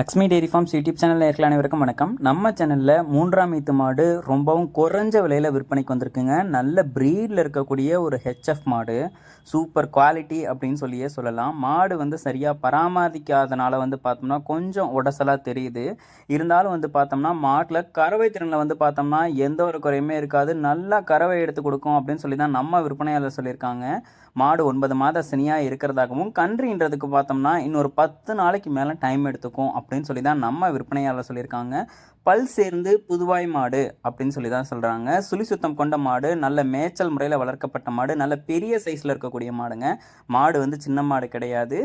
Lakshmi dairy forms YouTube சேனலில் இருக்கிற அனைவருக்கும் வணக்கம். நம்ம சேனலில் மூன்றாம் ஈத்து மாடு ரொம்பவும் குறைஞ்ச விலையில் விற்பனைக்கு வந்திருக்குங்க. நல்ல ப்ரீடில் இருக்கக்கூடிய ஒரு ஹெச்எஃப் மாடு, சூப்பர் குவாலிட்டி அப்படின்னு சொல்லியே சொல்லலாம். மாடு சரியாக பராமரிக்காதனால பார்த்தோம்னா கொஞ்சம் உடசலாக தெரியுது. இருந்தாலும் பார்த்தோம்னா மாட்டில் கறவை திறனில் பார்த்தோம்னா எந்த ஒரு குறையுமே இருக்காது. நல்லா கறவை எடுத்து கொடுக்கும் அப்படின்னு சொல்லி தான் நம்ம விற்பனையாளர் சொல்லியிருக்காங்க. மாடு 9 மாத சினியாக இருக்கிறதாகவும், கன்றுன்றதுக்கு பார்த்தோம்னா இன்னொரு 10 நாளைக்கு மேலே டைம் எடுத்துக்கும் அப்படின்னு சொல்லி தான் நம்ம விற்பனையாளர் சொல்லியிருக்காங்க. பல் சேர்ந்து புதுவாய் மாடு அப்படின்னு சொல்லி தான் சொல்கிறாங்க. சுழி சுத்தம் கொண்ட மாடு, நல்ல மேய்ச்சல் முறையில் வளர்க்கப்பட்ட மாடு, நல்ல பெரிய சைஸில் இருக்கக்கூடிய மாடுங்க. மாடு சின்ன மாடு கிடையாது,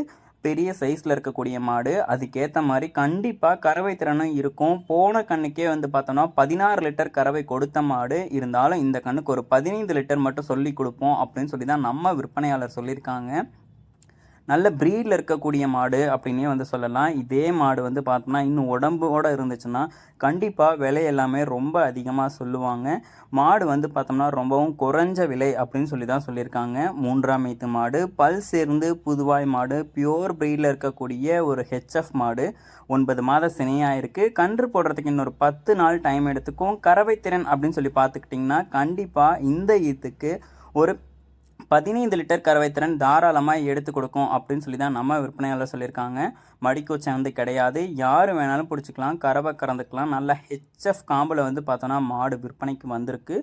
பெரிய சைஸில் இருக்கக்கூடிய மாடு. அதுக்கேற்ற மாதிரி கண்டிப்பாக கறவை திறனும் இருக்கும். போன கண்ணுக்கே பார்த்தோம்னா 16 லிட்டர் கறவை கொடுத்த மாடு. இருந்தாலும் இந்த கண்ணுக்கு ஒரு 15 லிட்டர் மட்டும் சொல்லி கொடுப்போம் அப்படின்னு சொல்லி தான் நம்ம விற்பனையாளர் சொல்லியிருக்காங்க. நல்ல ப்ரீடில் இருக்கக்கூடிய மாடு அப்படின்னே சொல்லலாம். இதே மாடு பார்த்தோம்னா இன்னும் உடம்போடு இருந்துச்சுன்னா கண்டிப்பாக விலை எல்லாமே ரொம்ப அதிகமாக சொல்லுவாங்க. மாடு பார்த்தோம்னா ரொம்பவும் குறைஞ்ச விலை அப்படின்னு சொல்லி தான் சொல்லியிருக்காங்க. மூன்றாம் ஈத்து மாடு, பல் சேர்ந்து புதுவாய் மாடு, பியோர் ப்ரீடில் இருக்கக்கூடிய ஒரு ஹெச்எஃப் மாடு. 9 மாத சினையாக இருக்குது. கன்று போடுறதுக்கு இன்னொரு 10 நாள் டைம் எடுத்துக்கும். கறவை திறன் அப்படின்னு சொல்லி பார்த்துக்கிட்டிங்கன்னா கண்டிப்பாக இந்த ஈத்துக்கு ஒரு 15 லிட்டர் கறவை திறன் தாராளமாக எடுத்து கொடுக்கும் அப்படின்னு சொல்லி தான் நம்ம விற்பனையாளர் சொல்லியிருக்காங்க. மடிக்கூச்சை கிடையாது, யார் வேணாலும் பிடிச்சிக்கலாம், கறவை கறந்துக்கலாம். நல்ல ஹெச்எஃப் காம்பில் பார்த்தோன்னா மாடு விற்பனைக்கு வந்திருக்கு.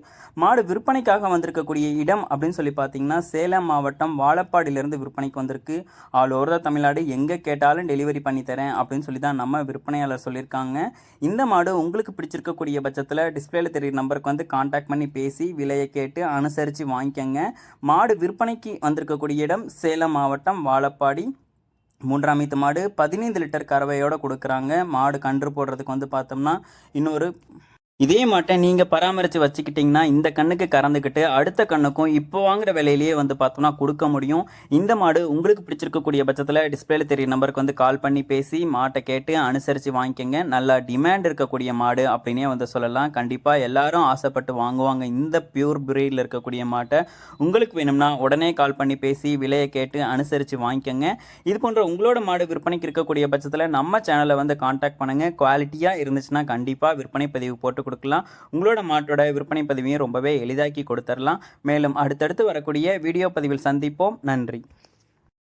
மாடு விற்பனைக்காக வந்திருக்கக்கூடிய இடம் அப்படின்னு சொல்லி பார்த்தீங்கன்னா சேலம் மாவட்டம் வாழப்பாடியிலேருந்து விற்பனைக்கு வந்திருக்கு. ஆல் ஓவர் த தமிழ்நாடு எங்கே கேட்டாலும் டெலிவரி பண்ணி தரேன் அப்படின்னு சொல்லி தான் நம்ம விற்பனையாளர் சொல்லியிருக்காங்க. இந்த மாடு உங்களுக்கு பிடிச்சிருக்கக்கூடிய பட்சத்தில் டிஸ்பிளேல தெரியுற நம்பருக்கு கான்டாக்ட் பண்ணி பேசி விலையை கேட்டு அனுசரித்து வாங்கிக்கங்க. மாடு விற்பனைக்கு வந்திருக்கக்கூடிய இடம் சேலம் மாவட்டம் வாழப்பாடி. மூன்றாம் ஈத்து மாடு 15 லிட்டர் கறவையோடு கொடுக்குறாங்க. மாடு கன்று போடுறதுக்கு பார்த்தோம்னா இன்னொரு இதே மாட்டை நீங்கள் பராமரித்து வச்சுக்கிட்டிங்கன்னா இந்த கண்ணுக்கு கறந்துக்கிட்டு அடுத்த கண்ணுக்கும் இப்போ வாங்குற விலையிலேயே பார்த்தோம்னா கொடுக்க முடியும். இந்த மாடு உங்களுக்கு பிடிச்சிருக்கக்கூடிய பட்சத்தில் டிஸ்பிளேல தெரிய நம்பருக்கு கால் பண்ணி பேசி மாட்டை கேட்டு அனுசரித்து வாங்கிக்கோங்க. நல்லா டிமாண்ட் இருக்கக்கூடிய மாடு அப்படின்னே சொல்லலாம். கண்டிப்பாக எல்லாரும் ஆசைப்பட்டு வாங்குவாங்க இந்த பியூர் பிரீடில் இருக்கக்கூடிய மாட்டை. உங்களுக்கு வேணும்னா உடனே கால் பண்ணி பேசி விலையை கேட்டு அனுசரித்து வாங்கிக்கோங்க. இது போன்ற உங்களோட மாடு விற்பனைக்கு இருக்கக்கூடிய பட்சத்தில் நம்ம சேனலை கான்டாக்ட் பண்ணுங்கள். குவாலிட்டியாக இருந்துச்சுன்னா கண்டிப்பாக விற்பனை பதிவு போட்டு கொடுக்கலாம். உங்களோட மாட்டோட விற்பனை பதிவையும் ரொம்பவே எளிதாக்கி கொடுத்துடலாம். மேலும் அடுத்தடுத்து வரக்கூடிய வீடியோ பதிவில் சந்திப்போம். நன்றி.